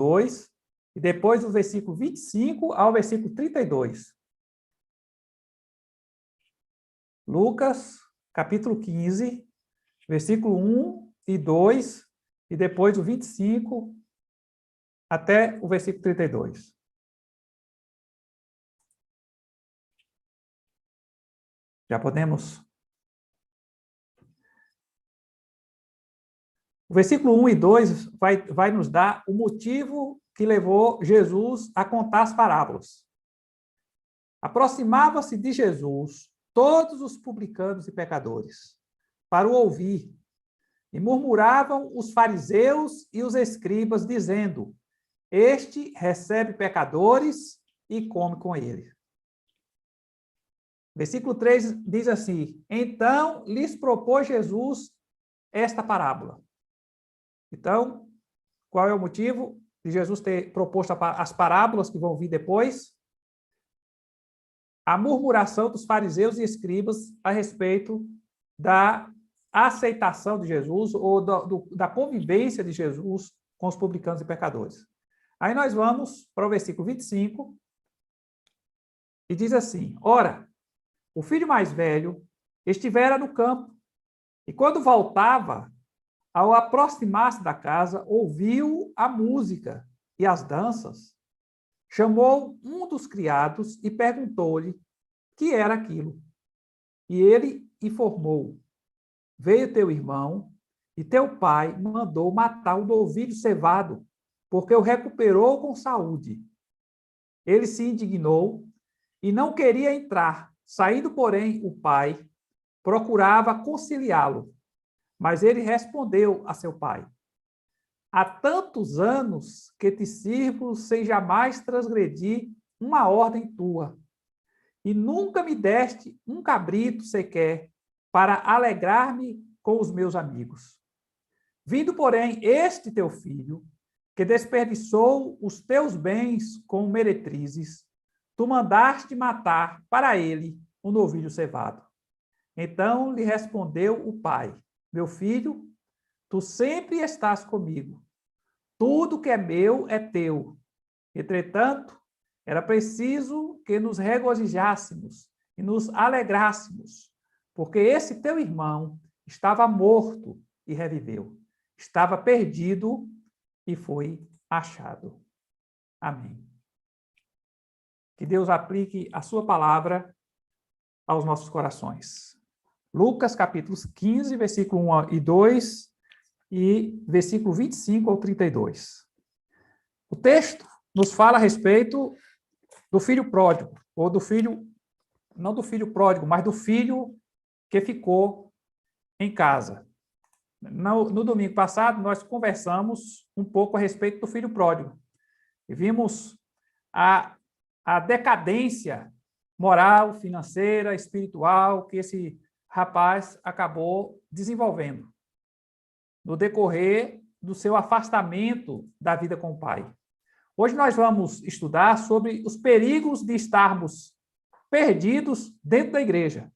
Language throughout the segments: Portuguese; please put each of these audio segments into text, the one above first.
2, e depois do versículo 25 ao versículo 32. Lucas, capítulo 15, versículo 1 e 2, e depois do 25 até o versículo 32. Já podemos? O versículo 1 e 2 vai nos dar o motivo que levou Jesus a contar as parábolas. Aproximava-se de Jesus todos os publicanos e pecadores, para o ouvir, e murmuravam os fariseus e os escribas, dizendo: Este recebe pecadores e come com eles. Versículo 3 diz assim: Então lhes propôs Jesus esta parábola. Então, qual é o motivo de Jesus ter proposto as parábolas que vão vir depois? A murmuração dos fariseus e escribas a respeito da aceitação de Jesus ou da convivência de Jesus com os publicanos e pecadores. Aí nós vamos para o versículo 25 e diz assim: Ora, o filho mais velho estivera no campo e quando voltava, ao aproximar-se da casa, ouviu a música e as danças. Chamou um dos criados e perguntou-lhe que era aquilo. E ele informou: Veio teu irmão e teu pai mandou matar o novilho cevado, porque o recuperou com saúde. Ele se indignou e não queria entrar. Saindo, porém, o pai procurava conciliá-lo. Mas ele respondeu a seu pai: Há tantos anos que te sirvo sem jamais transgredir uma ordem tua, e nunca me deste um cabrito sequer para alegrar-me com os meus amigos. Vindo, porém, este teu filho, que desperdiçou os teus bens com meretrizes, tu mandaste matar para ele um novilho cevado. Então lhe respondeu o pai: Meu filho, tu sempre estás comigo. Tudo que é meu é teu. Entretanto, era preciso que nos regozijássemos e nos alegrássemos, porque esse teu irmão estava morto e reviveu. Estava perdido e foi achado. Amém. Que Deus aplique a sua palavra aos nossos corações. Lucas, capítulos 15, versículo 1 e 2, e versículo 25 ao 32. O texto nos fala a respeito do filho pródigo, ou do filho, não do filho pródigo, mas do filho que ficou em casa. No domingo passado, nós conversamos um pouco a respeito do filho pródigo, e vimos a decadência moral, financeira, espiritual, que esse rapaz acabou desenvolvendo no decorrer do seu afastamento da vida com o pai. Hoje nós vamos estudar sobre os perigos de estarmos perdidos dentro da igreja,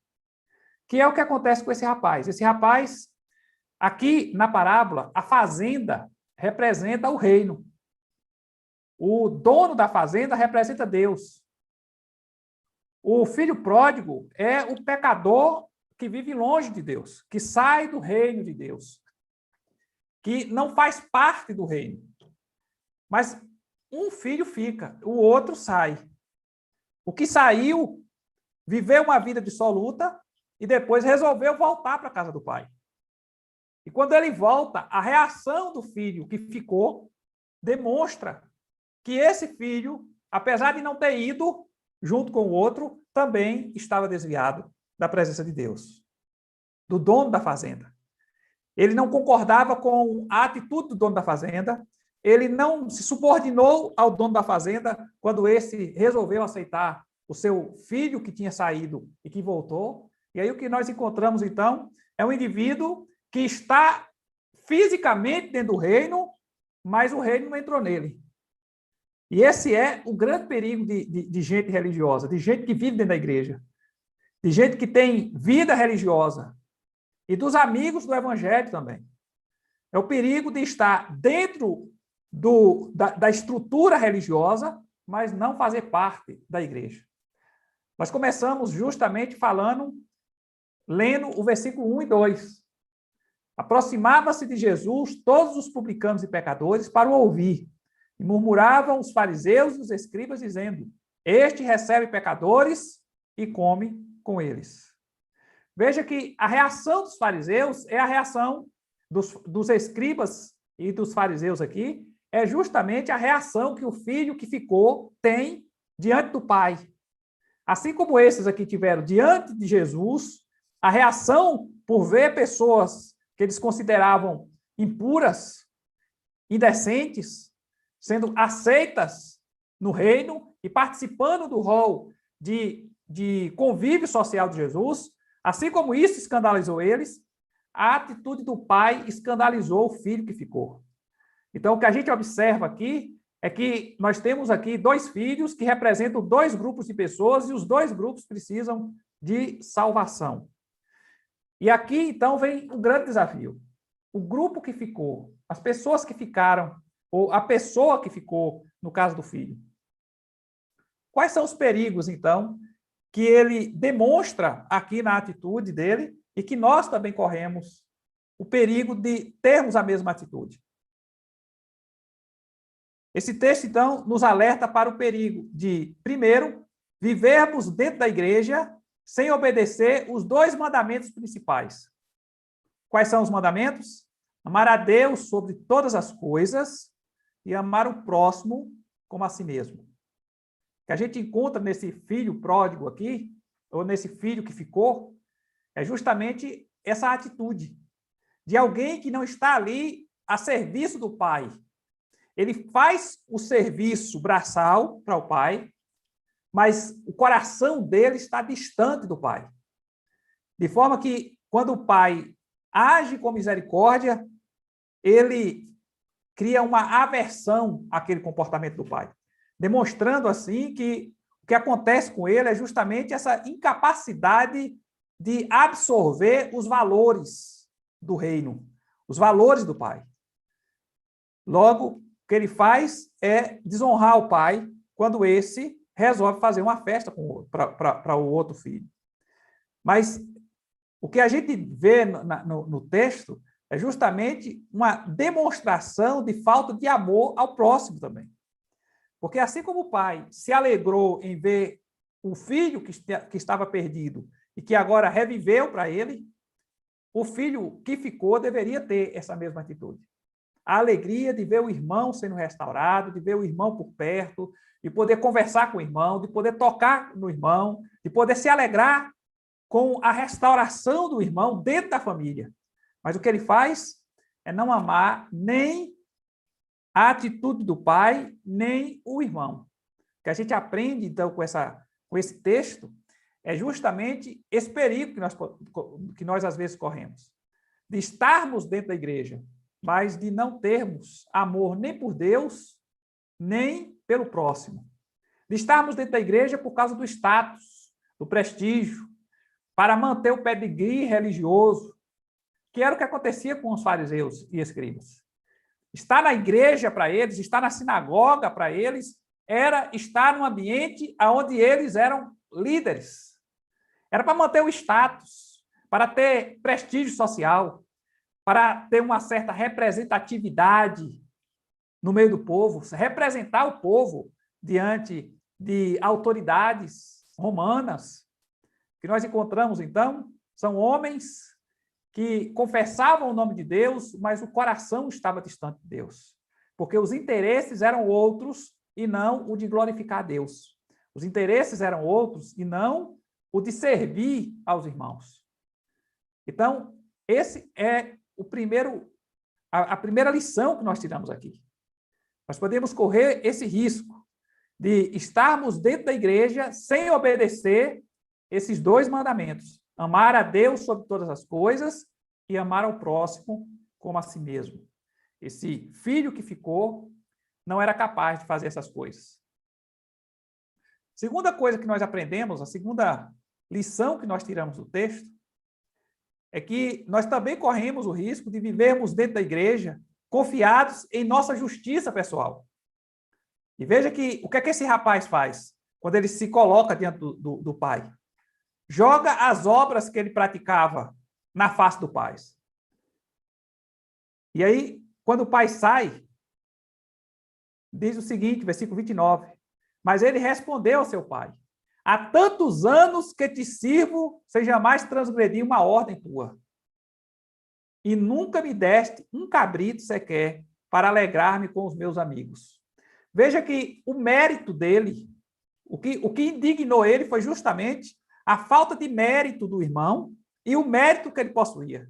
que é o que acontece com esse rapaz. Esse rapaz, aqui na parábola, a fazenda representa o reino. O dono da fazenda representa Deus. O filho pródigo é o pecador que vive longe de Deus, que sai do reino de Deus, que não faz parte do reino. Mas um filho fica, o outro sai. O que saiu, viveu uma vida dissoluta e depois resolveu voltar para a casa do pai. E quando ele volta, a reação do filho que ficou demonstra que esse filho, apesar de não ter ido junto com o outro, também estava desviado da presença de Deus, do dono da fazenda. Ele não concordava com a atitude do dono da fazenda, ele não se subordinou ao dono da fazenda quando esse resolveu aceitar o seu filho que tinha saído e que voltou. E aí o que nós encontramos, então, é um indivíduo que está fisicamente dentro do reino, mas o reino não entrou nele. E esse é o grande perigo de gente religiosa, de gente que vive dentro da igreja, de gente que tem vida religiosa, e dos amigos do evangelho também. É o perigo de estar dentro da estrutura religiosa, mas não fazer parte da igreja. Nós começamos justamente lendo o versículo 1 e 2. Aproximava-se de Jesus todos os publicanos e pecadores para o ouvir, e murmuravam os fariseus e os escribas, dizendo: este recebe pecadores e come com eles. Veja que a reação dos fariseus é a reação dos escribas e dos fariseus aqui, é justamente a reação que o filho que ficou tem diante do pai. Assim como esses aqui tiveram diante de Jesus, a reação por ver pessoas que eles consideravam impuras, indecentes, sendo aceitas no reino e participando do rol de convívio social de Jesus, assim como isso escandalizou eles, a atitude do pai escandalizou o filho que ficou. Então, o que a gente observa aqui é que nós temos aqui dois filhos que representam dois grupos de pessoas e os dois grupos precisam de salvação. E aqui, então, vem um grande desafio. O grupo que ficou, as pessoas que ficaram, ou a pessoa que ficou, no caso do filho. Quais são os perigos, então, que ele demonstra aqui na atitude dele e que nós também corremos o perigo de termos a mesma atitude? Esse texto, então, nos alerta para o perigo de, primeiro, vivermos dentro da igreja sem obedecer os dois mandamentos principais. Quais são os mandamentos? Amar a Deus sobre todas as coisas e amar o próximo como a si mesmo. O que a gente encontra nesse filho pródigo aqui, ou nesse filho que ficou, é justamente essa atitude de alguém que não está ali a serviço do pai. Ele faz o serviço braçal para o pai, mas o coração dele está distante do pai. De forma que, quando o pai age com misericórdia, ele cria uma aversão àquele comportamento do pai, demonstrando assim que o que acontece com ele é justamente essa incapacidade de absorver os valores do reino, os valores do pai. Logo, o que ele faz é desonrar o pai quando esse resolve fazer uma festa para o outro filho. Mas o que a gente vê no texto é justamente uma demonstração de falta de amor ao próximo também. Porque assim como o pai se alegrou em ver o filho que estava perdido e que agora reviveu para ele, o filho que ficou deveria ter essa mesma atitude. A alegria de ver o irmão sendo restaurado, de ver o irmão por perto, de poder conversar com o irmão, de poder tocar no irmão, de poder se alegrar com a restauração do irmão dentro da família. Mas o que ele faz é não amar nem a atitude do pai, nem o irmão. O que a gente aprende, então, com esse texto, é justamente esse perigo que nós às vezes corremos. De estarmos dentro da igreja, mas de não termos amor nem por Deus, nem pelo próximo. De estarmos dentro da igreja por causa do status, do prestígio, para manter o pedigree religioso, que era o que acontecia com os fariseus e escribas. Estar na igreja para eles, estar na sinagoga para eles, era estar num ambiente onde eles eram líderes. Era para manter o status, para ter prestígio social, para ter uma certa representatividade no meio do povo, representar o povo diante de autoridades romanas. O que nós encontramos, então, são homens que confessavam o nome de Deus, mas o coração estava distante de Deus, porque os interesses eram outros e não o de glorificar a Deus. Os interesses eram outros e não o de servir aos irmãos. Então, esse é a primeira lição que nós tiramos aqui. Nós podemos correr esse risco de estarmos dentro da igreja sem obedecer esses dois mandamentos: amar a Deus sobre todas as coisas e amar ao próximo como a si mesmo. Esse filho que ficou não era capaz de fazer essas coisas. Segunda coisa que nós aprendemos, a segunda lição que nós tiramos do texto, é que nós também corremos o risco de vivermos dentro da igreja confiados em nossa justiça pessoal. E veja que o que é que esse rapaz faz quando ele se coloca diante do pai? Joga as obras que ele praticava na face do pai. E aí, quando o pai sai, diz o seguinte, versículo 29, mas ele respondeu ao seu pai, há tantos anos que te sirvo, sem jamais transgredir uma ordem tua. E nunca me deste um cabrito sequer para alegrar-me com os meus amigos. Veja que o mérito dele, o que indignou ele foi justamente a falta de mérito do irmão e o mérito que ele possuía.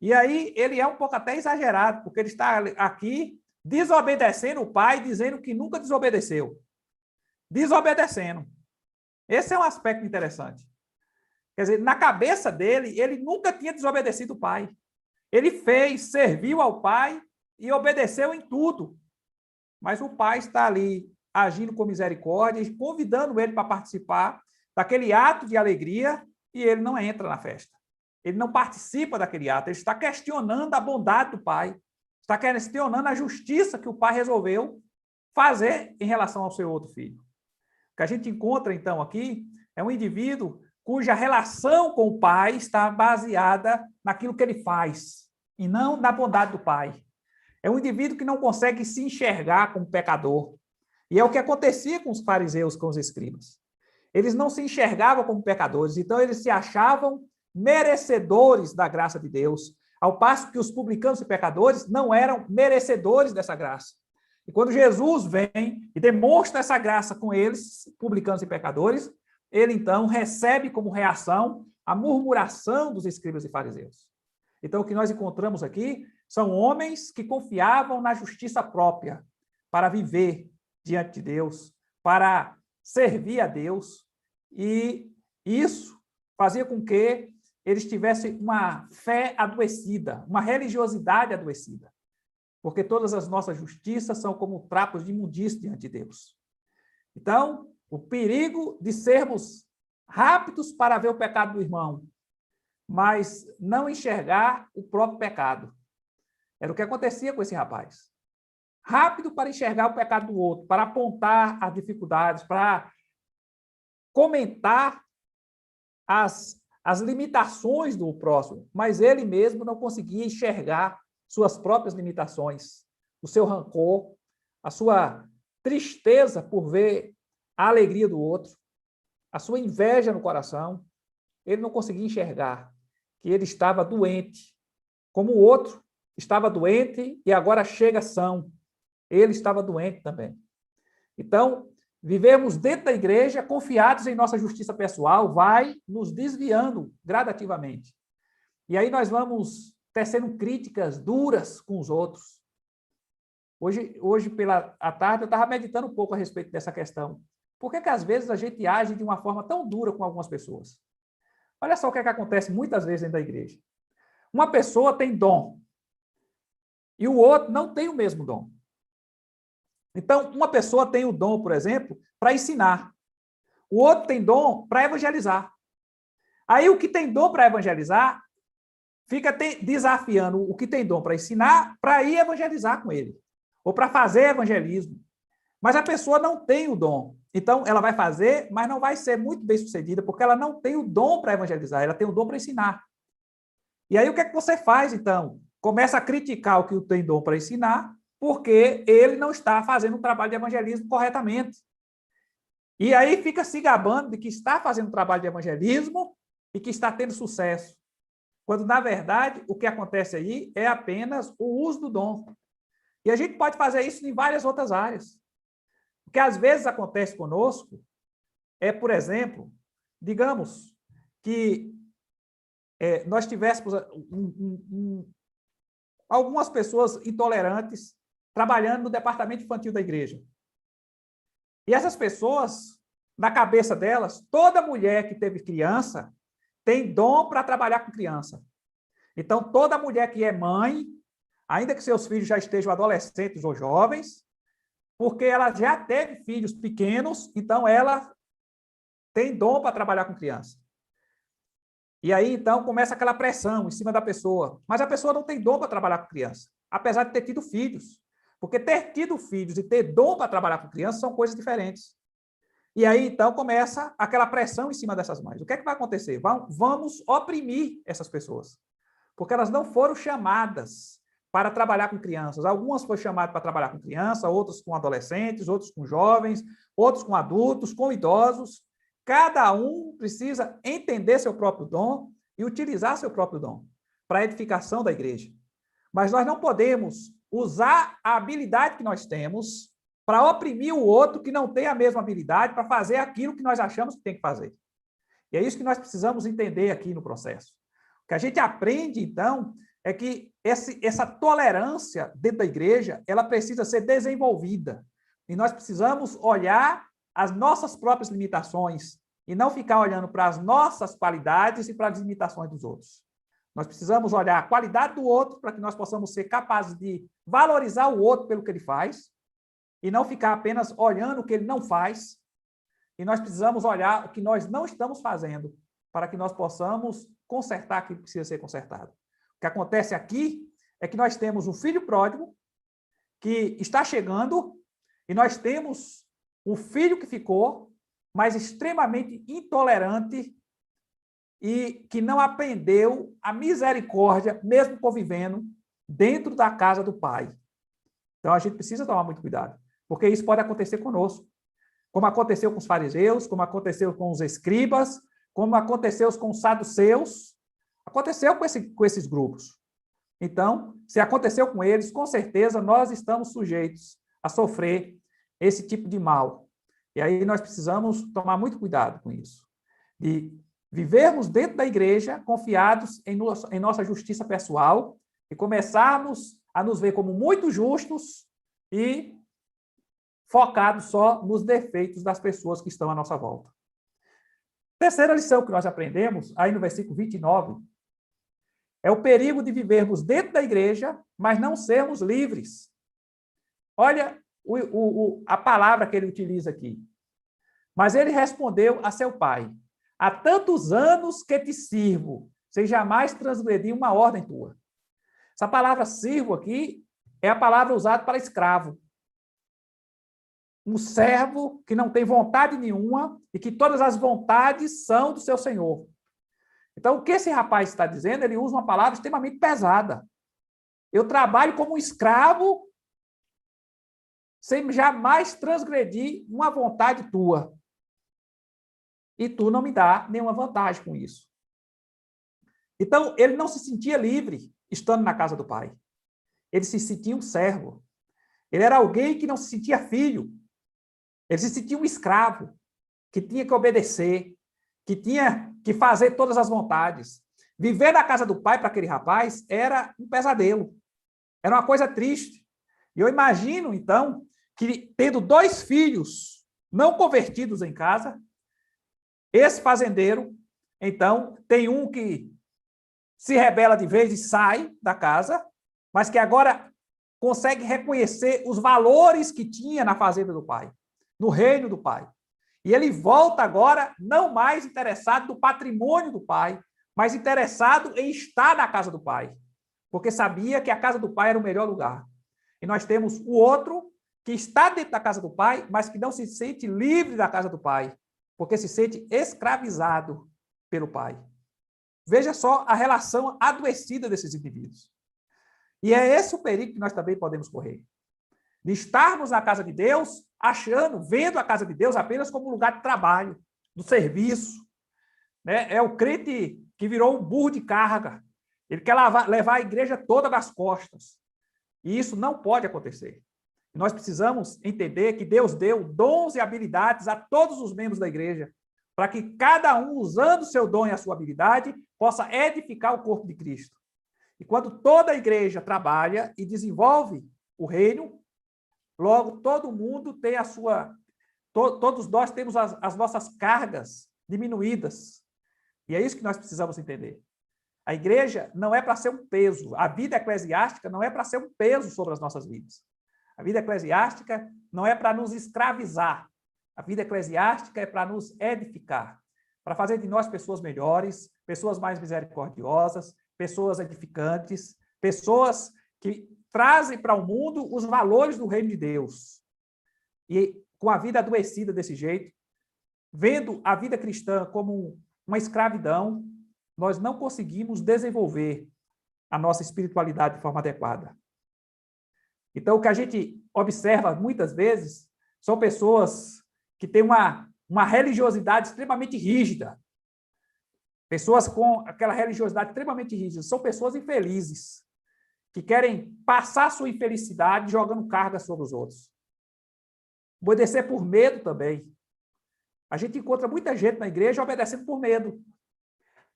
E aí ele é um pouco até exagerado, porque ele está aqui desobedecendo o pai, dizendo que nunca desobedeceu. Desobedecendo. Esse é um aspecto interessante. Quer dizer, na cabeça dele, ele nunca tinha desobedecido o pai. Ele fez, serviu ao pai e obedeceu em tudo. Mas o pai está ali agindo com misericórdia e convidando ele para participar daquele ato de alegria e ele não entra na festa. Ele não participa daquele ato, ele está questionando a bondade do pai, está questionando a justiça que o pai resolveu fazer em relação ao seu outro filho. O que a gente encontra, então, aqui é um indivíduo cuja relação com o pai está baseada naquilo que ele faz e não na bondade do pai. É um indivíduo que não consegue se enxergar como pecador. E é o que acontecia com os fariseus, com os escribas. Eles não se enxergavam como pecadores, então eles se achavam merecedores da graça de Deus, ao passo que os publicanos e pecadores não eram merecedores dessa graça. E quando Jesus vem e demonstra essa graça com eles, publicanos e pecadores, ele então recebe como reação a murmuração dos escribas e fariseus. Então o que nós encontramos aqui são homens que confiavam na justiça própria para viver diante de Deus, para servir a Deus, e isso fazia com que eles tivessem uma fé adoecida, uma religiosidade adoecida, porque todas as nossas justiças são como trapos de imundícia diante de Deus. Então, o perigo de sermos rápidos para ver o pecado do irmão, mas não enxergar o próprio pecado. Era o que acontecia com esse rapaz. Rápido para enxergar o pecado do outro, para apontar as dificuldades, para comentar as limitações do próximo, mas ele mesmo não conseguia enxergar suas próprias limitações, o seu rancor, a sua tristeza por ver a alegria do outro, a sua inveja no coração. Ele não conseguia enxergar que ele estava doente, como o outro estava doente e agora chega são. Ele estava doente também. Então, vivermos dentro da igreja, confiados em nossa justiça pessoal, vai nos desviando gradativamente. E aí nós vamos tecendo críticas duras com os outros. Hoje pela tarde, eu estava meditando um pouco a respeito dessa questão. Por que às vezes a gente age de uma forma tão dura com algumas pessoas? Olha só o que acontece muitas vezes dentro da igreja. Uma pessoa tem dom e o outro não tem o mesmo dom. Então, uma pessoa tem o dom, por exemplo, para ensinar. O outro tem dom para evangelizar. Aí o que tem dom para evangelizar fica desafiando o que tem dom para ensinar para ir evangelizar com ele, ou para fazer evangelismo. Mas a pessoa não tem o dom. Então, ela vai fazer, mas não vai ser muito bem sucedida, porque ela não tem o dom para evangelizar, ela tem o dom para ensinar. E aí o que é que você faz, então? Começa a criticar o que tem dom para ensinar, porque ele não está fazendo o trabalho de evangelismo corretamente. E aí fica se gabando de que está fazendo o trabalho de evangelismo e que está tendo sucesso. Quando, na verdade, o que acontece aí é apenas o uso do dom. E a gente pode fazer isso em várias outras áreas. O que às vezes acontece conosco é, por exemplo, digamos que nós tivéssemos algumas pessoas intolerantes trabalhando no departamento infantil da igreja. E essas pessoas, na cabeça delas, toda mulher que teve criança tem dom para trabalhar com criança. Então, toda mulher que é mãe, ainda que seus filhos já estejam adolescentes ou jovens, porque ela já teve filhos pequenos, então ela tem dom para trabalhar com criança. E aí, então, começa aquela pressão em cima da pessoa. Mas a pessoa não tem dom para trabalhar com criança. apesar de ter tido filhos. Porque ter tido filhos e ter dom para trabalhar com crianças são coisas diferentes. E aí, então, começa aquela pressão em cima dessas mães. O que é que vai acontecer? Vamos oprimir essas pessoas, porque elas não foram chamadas para trabalhar com crianças. Algumas foram chamadas para trabalhar com crianças, outras com adolescentes, outros com jovens, outros com adultos, com idosos. Cada um precisa entender seu próprio dom e utilizar seu próprio dom para a edificação da igreja. Mas nós não podemos usar a habilidade que nós temos para oprimir o outro que não tem a mesma habilidade para fazer aquilo que nós achamos que tem que fazer. E é isso que nós precisamos entender aqui no processo. O que a gente aprende, então, é que essa tolerância dentro da igreja, ela precisa ser desenvolvida. E nós precisamos olhar as nossas próprias limitações e não ficar olhando para as nossas qualidades e para as limitações dos outros. Nós precisamos olhar a qualidade do outro para que nós possamos ser capazes de valorizar o outro pelo que ele faz e não ficar apenas olhando o que ele não faz. E nós precisamos olhar o que nós não estamos fazendo para que nós possamos consertar aquilo que precisa ser consertado. O que acontece aqui é que nós temos um filho pródigo que está chegando e nós temos um filho que ficou, mas extremamente intolerante e que não aprendeu a misericórdia, mesmo convivendo dentro da casa do pai. Então, a gente precisa tomar muito cuidado, porque isso pode acontecer conosco, como aconteceu com os fariseus, como aconteceu com os escribas, como aconteceu com os saduceus, aconteceu com esses grupos. Então, se aconteceu com eles, com certeza nós estamos sujeitos a sofrer esse tipo de mal. E aí nós precisamos tomar muito cuidado com isso, de vivermos dentro da igreja confiados em nossa justiça pessoal e começarmos a nos ver como muito justos e focados só nos defeitos das pessoas que estão à nossa volta. Terceira lição que nós aprendemos, aí no versículo 29, é o perigo de vivermos dentro da igreja, mas não sermos livres. Olha a palavra que ele utiliza aqui. Mas ele respondeu a seu pai: há tantos anos que te sirvo, sem jamais transgredir uma ordem tua. Essa palavra sirvo aqui é a palavra usada para escravo. Um servo que não tem vontade nenhuma e que todas as vontades são do seu senhor. Então, o que esse rapaz está dizendo, ele usa uma palavra extremamente pesada. Eu trabalho como um escravo sem jamais transgredir uma vontade tua. E tu não me dá nenhuma vantagem com isso. Então, ele não se sentia livre estando na casa do pai. Ele se sentia um servo. Ele era alguém que não se sentia filho. Ele se sentia um escravo, que tinha que obedecer, que tinha que fazer todas as vontades. Viver na casa do pai para aquele rapaz era um pesadelo. Era uma coisa triste. E eu imagino, então, que tendo 2 filhos não convertidos em casa, esse fazendeiro, então, tem um que se rebela de vez e sai da casa, mas que agora consegue reconhecer os valores que tinha na fazenda do pai, no reino do pai. E ele volta agora não mais interessado no patrimônio do pai, mas interessado em estar na casa do pai, porque sabia que a casa do pai era o melhor lugar. E nós temos o outro que está dentro da casa do pai, mas que não se sente livre da casa do pai, porque se sente escravizado pelo pai. Veja só a relação adoecida desses indivíduos. E é esse o perigo que nós também podemos correr. De estarmos na casa de Deus, vendo a casa de Deus apenas como um lugar de trabalho, do serviço. Né? É o crente que virou um burro de carga. Ele quer levar a igreja toda nas costas. E isso não pode acontecer. Nós precisamos entender que Deus deu dons e habilidades a todos os membros da igreja, para que cada um, usando o seu dom e a sua habilidade, possa edificar o corpo de Cristo. E quando toda a igreja trabalha e desenvolve o reino, logo todo mundo tem a sua... Todos nós temos as nossas cargas diminuídas. E é isso que nós precisamos entender. A igreja não é para ser um peso. A vida eclesiástica não é para ser um peso sobre as nossas vidas. A vida eclesiástica não é para nos escravizar. A vida eclesiástica é para nos edificar, para fazer de nós pessoas melhores, pessoas mais misericordiosas, pessoas edificantes, pessoas que trazem para o mundo os valores do reino de Deus. E com a vida adoecida desse jeito, vendo a vida cristã como uma escravidão, nós não conseguimos desenvolver a nossa espiritualidade de forma adequada. Então, o que a gente observa muitas vezes são pessoas que têm uma religiosidade extremamente rígida. Pessoas com aquela religiosidade extremamente rígida. São pessoas infelizes, que querem passar sua infelicidade jogando carga sobre os outros. Obedecer por medo também. A gente encontra muita gente na igreja obedecendo por medo.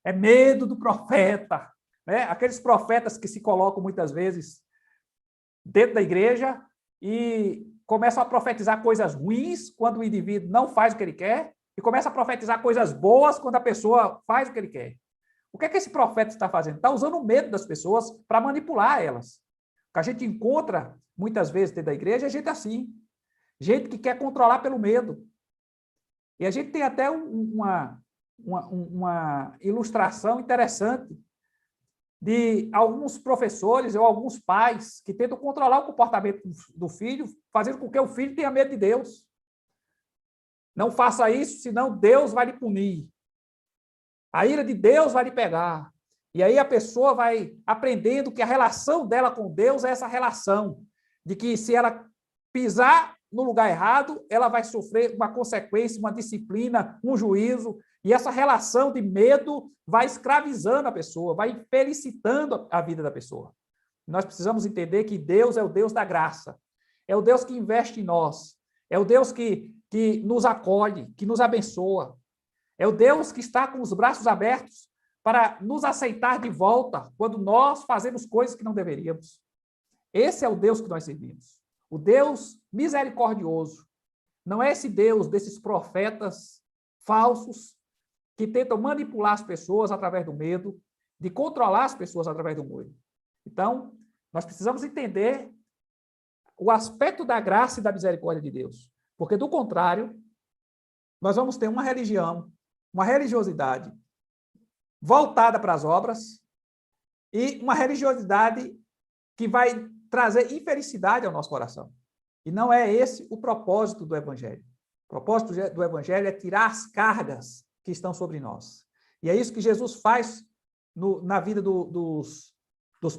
É medo do profeta, né? Aqueles profetas que se colocam muitas vezes dentro da igreja e começam a profetizar coisas ruins quando o indivíduo não faz o que ele quer e começa a profetizar coisas boas quando a pessoa faz o que ele quer. O que é que esse profeta está fazendo? Está usando o medo das pessoas para manipular elas. O que a gente encontra muitas vezes dentro da igreja é gente assim. Gente que quer controlar pelo medo. E a gente tem até uma ilustração interessante de alguns professores ou alguns pais que tentam controlar o comportamento do filho, fazendo com que o filho tenha medo de Deus. Não faça isso, senão Deus vai lhe punir. A ira de Deus vai lhe pegar. E aí a pessoa vai aprendendo que a relação dela com Deus é essa relação, de que se ela pisar no lugar errado, ela vai sofrer uma consequência, uma disciplina, um juízo, e essa relação de medo vai escravizando a pessoa, vai infelicitando a vida da pessoa. Nós precisamos entender que Deus é o Deus da graça, é o Deus que investe em nós, é o Deus que nos acolhe, que nos abençoa, é o Deus que está com os braços abertos para nos aceitar de volta quando nós fazemos coisas que não deveríamos. Esse é o Deus que nós servimos. O Deus misericordioso. Não é esse Deus desses profetas falsos que tentam manipular as pessoas através do medo, de controlar as pessoas através do medo. Então, nós precisamos entender o aspecto da graça e da misericórdia de Deus. Porque, do contrário, nós vamos ter uma religião, uma religiosidade voltada para as obras e uma religiosidade que vai trazer infelicidade ao nosso coração. E não é esse o propósito do Evangelho. O propósito do Evangelho é tirar as cargas que estão sobre nós. E é isso que Jesus faz na vida dos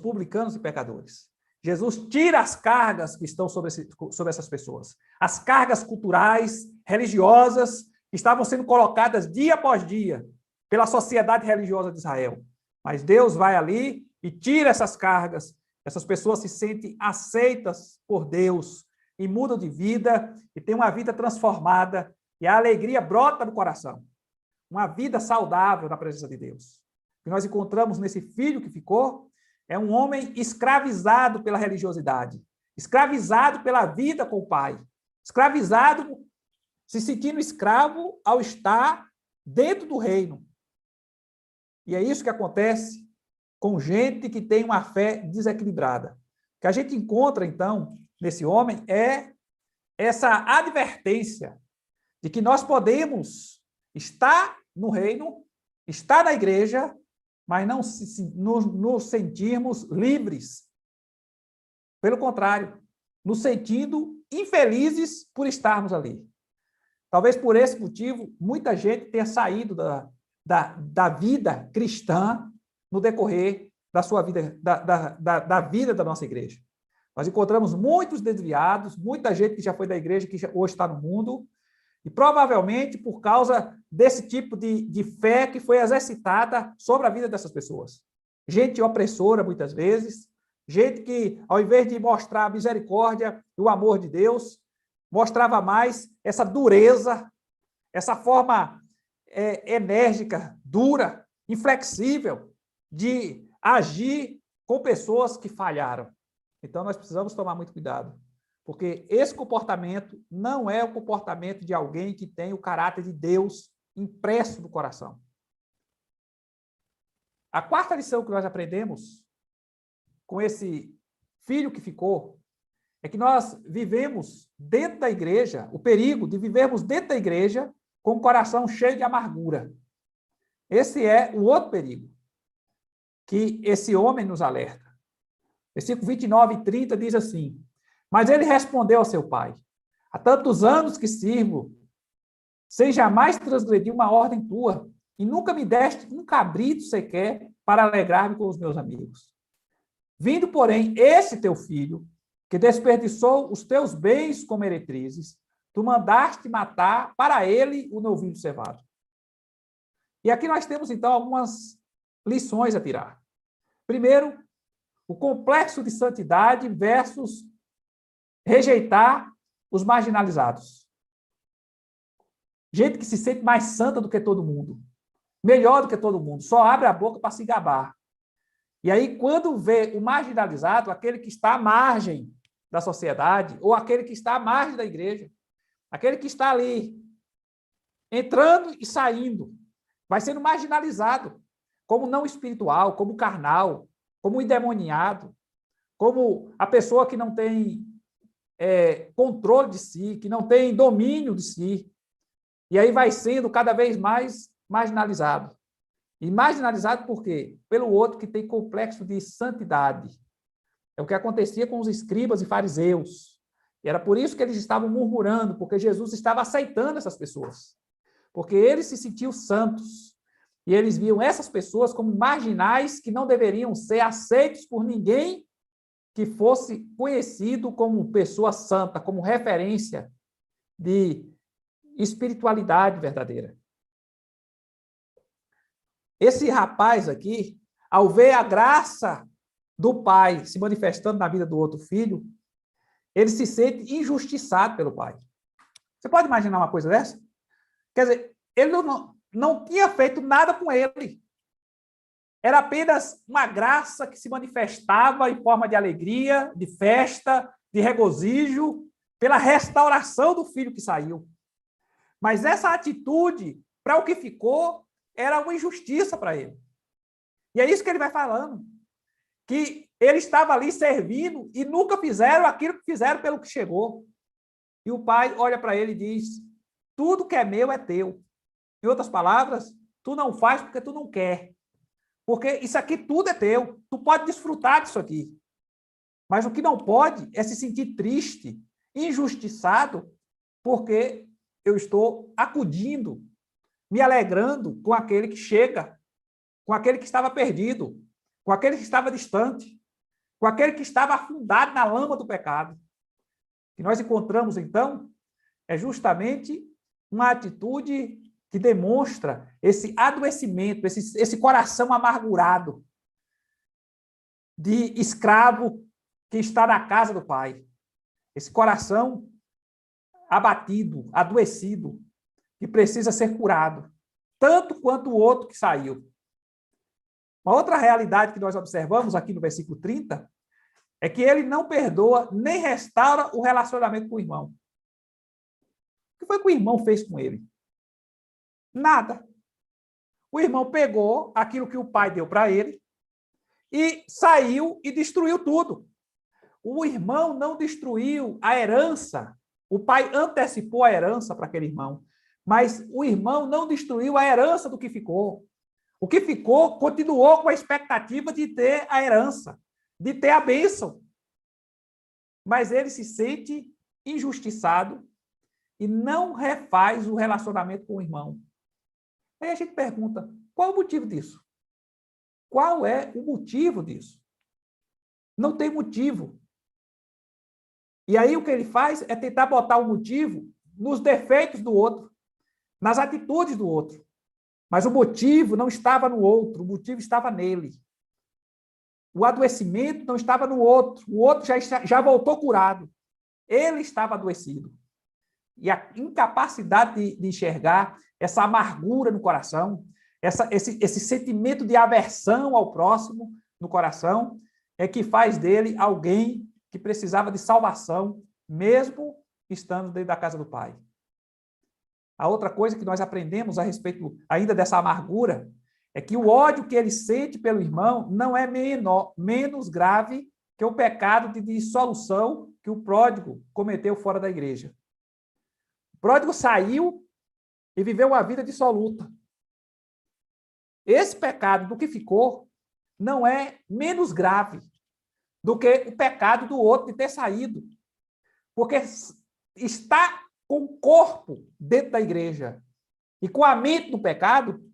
publicanos e pecadores. Jesus tira as cargas que estão sobre essas pessoas. As cargas culturais, religiosas, que estavam sendo colocadas dia após dia pela sociedade religiosa de Israel. Mas Deus vai ali e tira essas cargas. Essas pessoas se sentem aceitas por Deus e mudam de vida e têm uma vida transformada e a alegria brota no coração. Uma vida saudável na presença de Deus. O que nós encontramos nesse filho que ficou é um homem escravizado pela religiosidade, escravizado pela vida com o pai, escravizado, se sentindo escravo ao estar dentro do reino. E é isso que acontece com gente que tem uma fé desequilibrada. O que a gente encontra, então, nesse homem é essa advertência de que nós podemos estar no reino, estar na igreja, mas não nos sentirmos livres. Pelo contrário, nos sentindo infelizes por estarmos ali. Talvez por esse motivo, muita gente tenha saído da vida cristã no decorrer da sua vida, da vida da nossa igreja. Nós encontramos muitos desviados, muita gente que já foi da igreja, que hoje está no mundo, e provavelmente por causa desse tipo de fé que foi exercitada sobre a vida dessas pessoas. Gente opressora, muitas vezes, gente que, ao invés de mostrar a misericórdia e o amor de Deus, mostrava mais essa dureza, essa forma enérgica, dura, inflexível, de agir com pessoas que falharam. Então, nós precisamos tomar muito cuidado, porque esse comportamento não é o comportamento de alguém que tem o caráter de Deus impresso no coração. A quarta lição que nós aprendemos com esse filho que ficou é que nós vivemos dentro da igreja, o perigo de vivermos dentro da igreja com o coração cheio de amargura. Esse é o outro perigo que esse homem nos alerta. Versículo 29 e 30 diz assim: Mas ele respondeu ao seu pai: Há tantos anos que sirvo, sem jamais transgredir uma ordem tua, e nunca me deste um cabrito sequer para alegrar-me com os meus amigos. Vindo, porém, esse teu filho, que desperdiçou os teus bens como meretrizes, tu mandaste matar para ele o novilho cevado. E aqui nós temos, então, algumas lições a tirar. Primeiro, o complexo de santidade versus rejeitar os marginalizados. Gente que se sente mais santa do que todo mundo, melhor do que todo mundo, só abre a boca para se gabar. E aí, quando vê o marginalizado, aquele que está à margem da sociedade, ou aquele que está à margem da igreja, aquele que está ali, entrando e saindo, vai sendo marginalizado, como não espiritual, como carnal, como endemoniado, como a pessoa que não tem controle de si, que não tem domínio de si. E aí vai sendo cada vez mais marginalizado. E marginalizado por quê? Pelo outro que tem complexo de santidade. É o que acontecia com os escribas e fariseus. E era por isso que eles estavam murmurando, porque Jesus estava aceitando essas pessoas. Porque eles se sentiam santos. E eles viam essas pessoas como marginais que não deveriam ser aceitos por ninguém que fosse conhecido como pessoa santa, como referência de espiritualidade verdadeira. Esse rapaz aqui, ao ver a graça do pai se manifestando na vida do outro filho, ele se sente injustiçado pelo pai. Você pode imaginar uma coisa dessa? Quer dizer, ele não tinha feito nada com ele. Era apenas uma graça que se manifestava em forma de alegria, de festa, de regozijo, pela restauração do filho que saiu. Mas essa atitude, para o que ficou, era uma injustiça para ele. E é isso que ele vai falando. Que ele estava ali servindo e nunca fizeram aquilo que fizeram pelo que chegou. E o pai olha para ele e diz: tudo que é meu é teu. Em outras palavras, tu não faz porque tu não quer. Porque isso aqui tudo é teu. Tu pode desfrutar disso aqui. Mas o que não pode é se sentir triste, injustiçado, porque eu estou acudindo, me alegrando com aquele que chega, com aquele que estava perdido, com aquele que estava distante, com aquele que estava afundado na lama do pecado. O que nós encontramos, então, é justamente uma atitude que demonstra esse adoecimento, esse coração amargurado de escravo que está na casa do pai. Esse coração abatido, adoecido, que precisa ser curado, tanto quanto o outro que saiu. Uma outra realidade que nós observamos aqui no versículo 30 é que ele não perdoa nem restaura o relacionamento com o irmão. O que foi que o irmão fez com ele? Nada. O irmão pegou aquilo que o pai deu para ele e saiu e destruiu tudo. O irmão não destruiu a herança. O pai antecipou a herança para aquele irmão. Mas o irmão não destruiu a herança do que ficou. O que ficou continuou com a expectativa de ter a herança, de ter a bênção. Mas ele se sente injustiçado e não refaz o relacionamento com o irmão. Aí a gente pergunta, qual o motivo disso? Qual é o motivo disso? Não tem motivo. E aí o que ele faz é tentar botar o motivo nos defeitos do outro, nas atitudes do outro. Mas o motivo não estava no outro, o motivo estava nele. O adoecimento não estava no outro, o outro já voltou curado. Ele estava adoecido. E a incapacidade de enxergar essa amargura no coração, esse sentimento de aversão ao próximo no coração, é que faz dele alguém que precisava de salvação, mesmo estando dentro da casa do Pai. A outra coisa que nós aprendemos a respeito ainda dessa amargura é que o ódio que ele sente pelo irmão não é menos grave que o pecado de dissolução que o pródigo cometeu fora da igreja. O pródigo saiu e viveu uma vida dissoluta. Esse pecado do que ficou não é menos grave do que o pecado do outro de ter saído. Porque está com o corpo dentro da igreja e com a mente no pecado,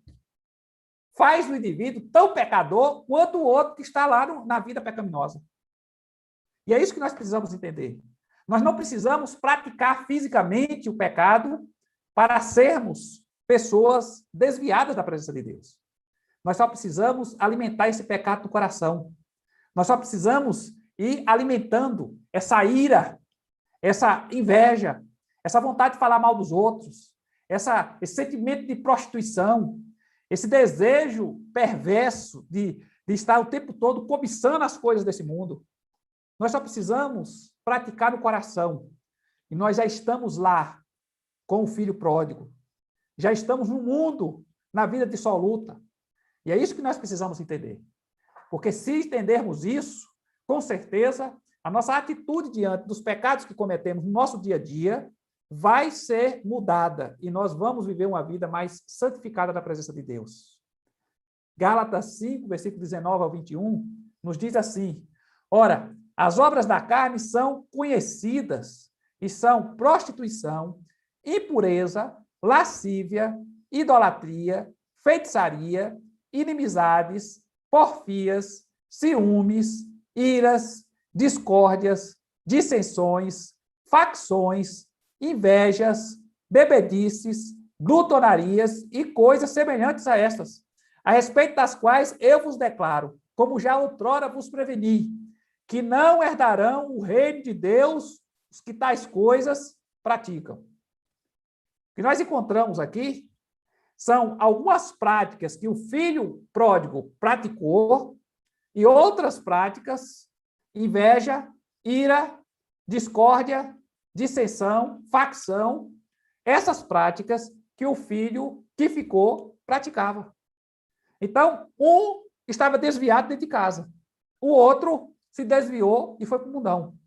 faz o indivíduo tão pecador quanto o outro que está lá na vida pecaminosa. E é isso que nós precisamos entender. Nós não precisamos praticar fisicamente o pecado para sermos pessoas desviadas da presença de Deus. Nós só precisamos alimentar esse pecado no coração. Nós só precisamos ir alimentando essa ira, essa inveja, essa vontade de falar mal dos outros, esse sentimento de prostituição, esse desejo perverso de estar o tempo todo cobiçando as coisas desse mundo. Nós só precisamos praticar no coração. E nós já estamos lá com o filho pródigo. Já estamos no mundo, na vida dissoluta. E é isso que nós precisamos entender. Porque se entendermos isso, com certeza, a nossa atitude diante dos pecados que cometemos no nosso dia a dia vai ser mudada e nós vamos viver uma vida mais santificada na presença de Deus. Gálatas 5, versículo 19 ao 21, nos diz assim: ora, as obras da carne são conhecidas e são prostituição, impureza, lascívia, idolatria, feitiçaria, inimizades, porfias, ciúmes, iras, discórdias, dissensões, facções, invejas, bebedices, glutonarias e coisas semelhantes a estas, a respeito das quais eu vos declaro, como já outrora vos preveni, que não herdarão o reino de Deus os que tais coisas praticam. O que nós encontramos aqui são algumas práticas que o filho pródigo praticou e outras práticas, inveja, ira, discórdia, dissensão, facção, essas práticas que o filho que ficou praticava. Então, um estava desviado dentro de casa, o outro se desviou e foi para o mundão.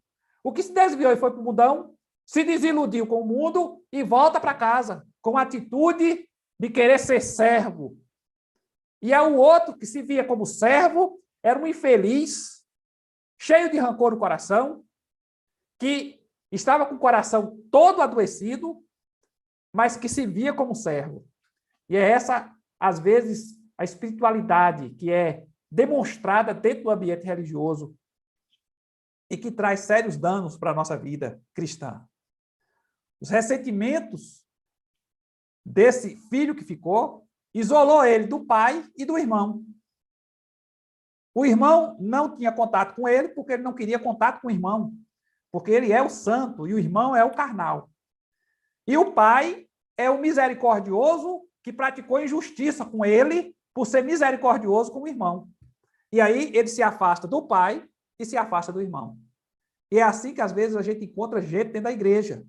O que se desviou e foi para o mundão se desiludiu com o mundo e volta para casa com a atitude de querer ser servo. E é o outro que se via como servo, era um infeliz, cheio de rancor no coração, que estava com o coração todo adoecido, mas que se via como servo. E é essa, às vezes, a espiritualidade que é demonstrada dentro do ambiente religioso e que traz sérios danos para a nossa vida cristã. Os ressentimentos desse filho que ficou isolou ele do pai e do irmão. O irmão não tinha contato com ele porque ele não queria contato com o irmão, porque ele é o santo e o irmão é o carnal. E o pai é o misericordioso que praticou injustiça com ele por ser misericordioso com o irmão. E aí ele se afasta do pai e se afasta do irmão. E é assim que às vezes a gente encontra gente dentro da igreja.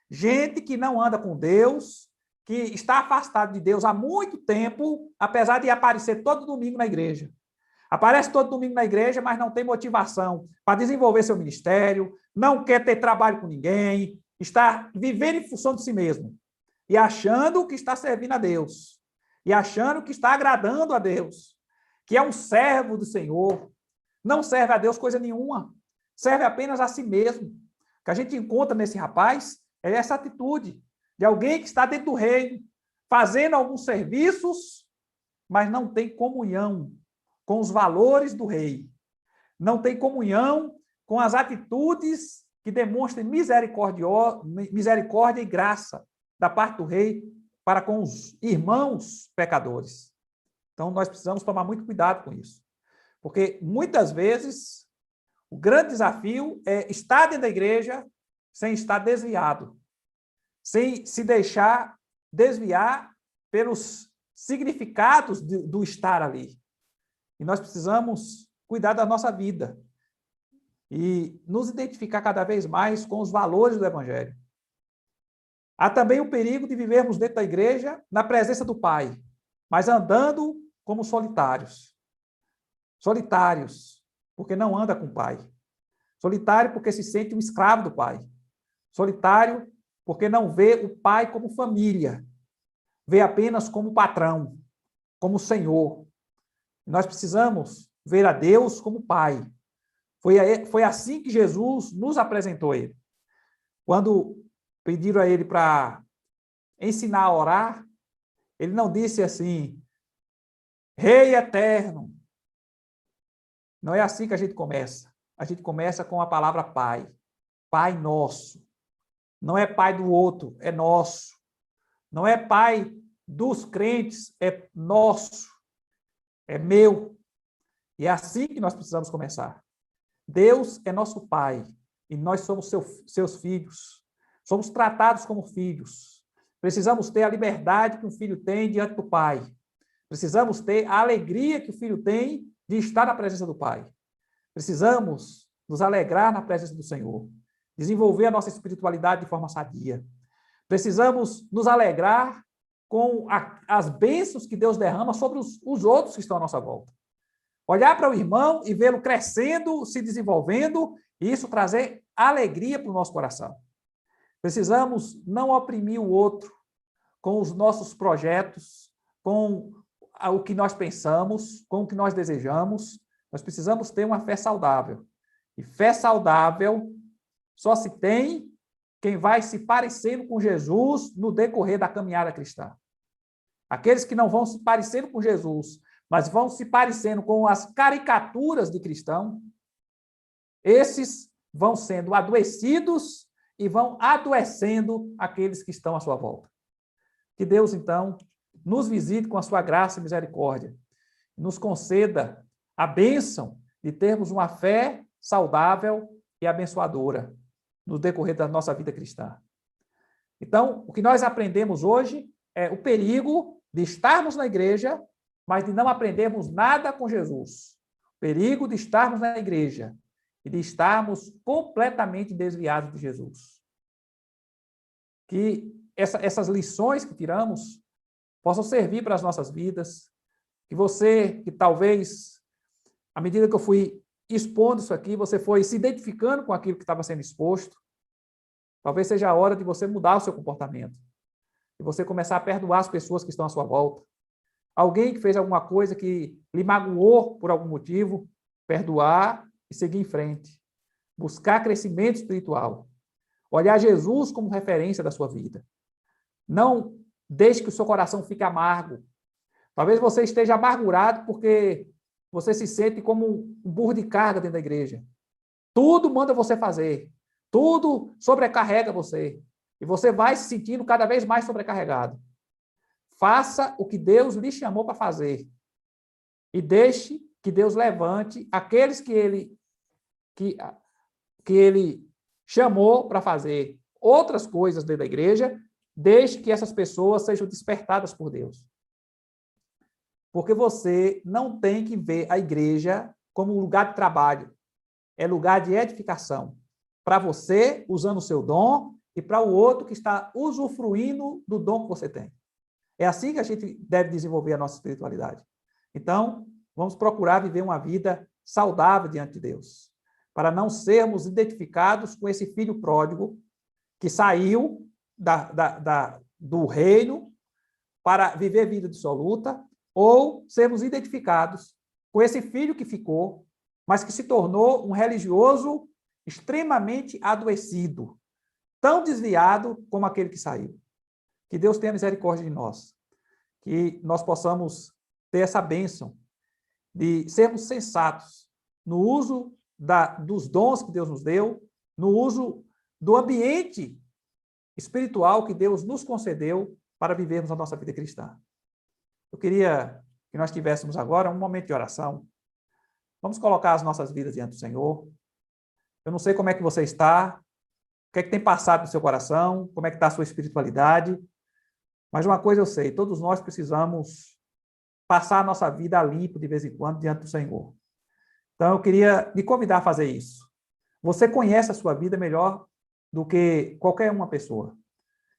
Gente que não anda com Deus, que está afastado de Deus há muito tempo, apesar de aparecer todo domingo na igreja. Aparece todo domingo na igreja, mas não tem motivação para desenvolver seu ministério, não quer ter trabalho com ninguém, está vivendo em função de si mesmo. E achando que está servindo a Deus. E achando que está agradando a Deus. Que é um servo do Senhor. Não serve a Deus coisa nenhuma. Serve apenas a si mesmo. O que a gente encontra nesse rapaz é essa atitude de alguém que está dentro do reino, fazendo alguns serviços, mas não tem comunhão com os valores do rei. Não tem comunhão com as atitudes que demonstrem misericórdia e graça da parte do rei para com os irmãos pecadores. Então, nós precisamos tomar muito cuidado com isso. Porque, muitas vezes, o grande desafio é estar dentro da igreja sem estar desviado, sem se deixar desviar pelos significados do estar ali. E nós precisamos cuidar da nossa vida e nos identificar cada vez mais com os valores do Evangelho. Há também o perigo de vivermos dentro da igreja na presença do Pai, mas andando como solitários. Solitários, porque não anda com o Pai. Solitário porque se sente um escravo do Pai. Solitário porque não vê o Pai como família. Vê apenas como patrão, como Senhor. Nós precisamos ver a Deus como Pai. Foi assim que Jesus nos apresentou ele. Quando pediram a ele para ensinar a orar, ele não disse assim, Rei eterno. Não é assim que a gente começa. A gente começa com a palavra Pai. Pai nosso. Não é pai do outro, é nosso. Não é pai dos crentes, é nosso. É meu. E é assim que nós precisamos começar. Deus é nosso Pai e nós somos seus filhos. Somos tratados como filhos. Precisamos ter a liberdade que um filho tem diante do Pai. Precisamos ter a alegria que o filho tem de estar na presença do Pai. Precisamos nos alegrar na presença do Senhor. Desenvolver a nossa espiritualidade de forma sadia. Precisamos nos alegrar com as bênçãos que Deus derrama sobre os outros que estão à nossa volta. Olhar para o irmão e vê-lo crescendo, se desenvolvendo, e isso trazer alegria para o nosso coração. Precisamos não oprimir o outro com os nossos projetos, com o que nós pensamos, com o que nós desejamos. Nós precisamos ter uma fé saudável. E fé saudável só se tem quem vai se parecendo com Jesus no decorrer da caminhada cristã. Aqueles que não vão se parecendo com Jesus, mas vão se parecendo com as caricaturas de cristão, esses vão sendo adoecidos e vão adoecendo aqueles que estão à sua volta. Que Deus, então, nos visite com a sua graça e misericórdia, nos conceda a bênção de termos uma fé saudável e abençoadora no decorrer da nossa vida cristã. Então, o que nós aprendemos hoje é o perigo de estarmos na igreja, mas de não aprendermos nada com Jesus. O perigo de estarmos na igreja e de estarmos completamente desviados de Jesus. Que essas lições que tiramos possam servir para as nossas vidas. Que você, que talvez, à medida que eu fui expondo isso aqui, você foi se identificando com aquilo que estava sendo exposto, talvez seja a hora de você mudar o seu comportamento. De você começar a perdoar as pessoas que estão à sua volta. Alguém que fez alguma coisa que lhe magoou por algum motivo, perdoar e seguir em frente. Buscar crescimento espiritual. Olhar Jesus como referência da sua vida. Não deixe que o seu coração fique amargo. Talvez você esteja amargurado porque você se sente como um burro de carga dentro da igreja. Tudo manda você fazer. Tudo sobrecarrega você. E você vai se sentindo cada vez mais sobrecarregado. Faça o que Deus lhe chamou para fazer. E deixe que Deus levante aqueles que ele chamou para fazer outras coisas dentro da igreja. Deixe que essas pessoas sejam despertadas por Deus. Porque você não tem que ver a igreja como um lugar de trabalho. É lugar de edificação. Para você, usando o seu dom, e para o outro que está usufruindo do dom que você tem. É assim que a gente deve desenvolver a nossa espiritualidade. Então, vamos procurar viver uma vida saudável diante de Deus, para não sermos identificados com esse filho pródigo que saiu do reino para viver vida dissoluta, ou sermos identificados com esse filho que ficou, mas que se tornou um religioso extremamente adoecido, tão desviado como aquele que saiu. Que Deus tenha misericórdia de nós. Que nós possamos ter essa bênção de sermos sensatos no uso dos dons que Deus nos deu, no uso do ambiente espiritual que Deus nos concedeu para vivermos a nossa vida cristã. Eu queria que nós tivéssemos agora um momento de oração. Vamos colocar as nossas vidas diante do Senhor. Eu não sei como é que você está, o que é que tem passado no seu coração, como é que está a sua espiritualidade, mas uma coisa eu sei, todos nós precisamos passar a nossa vida a limpo de vez em quando diante do Senhor. Então eu queria lhe convidar a fazer isso. Você conhece a sua vida melhor do que qualquer uma pessoa.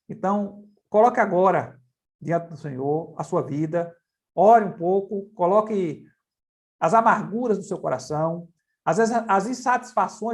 Então, coloque agora diante do Senhor a sua vida, ore um pouco, coloque as amarguras do seu coração, as insatisfações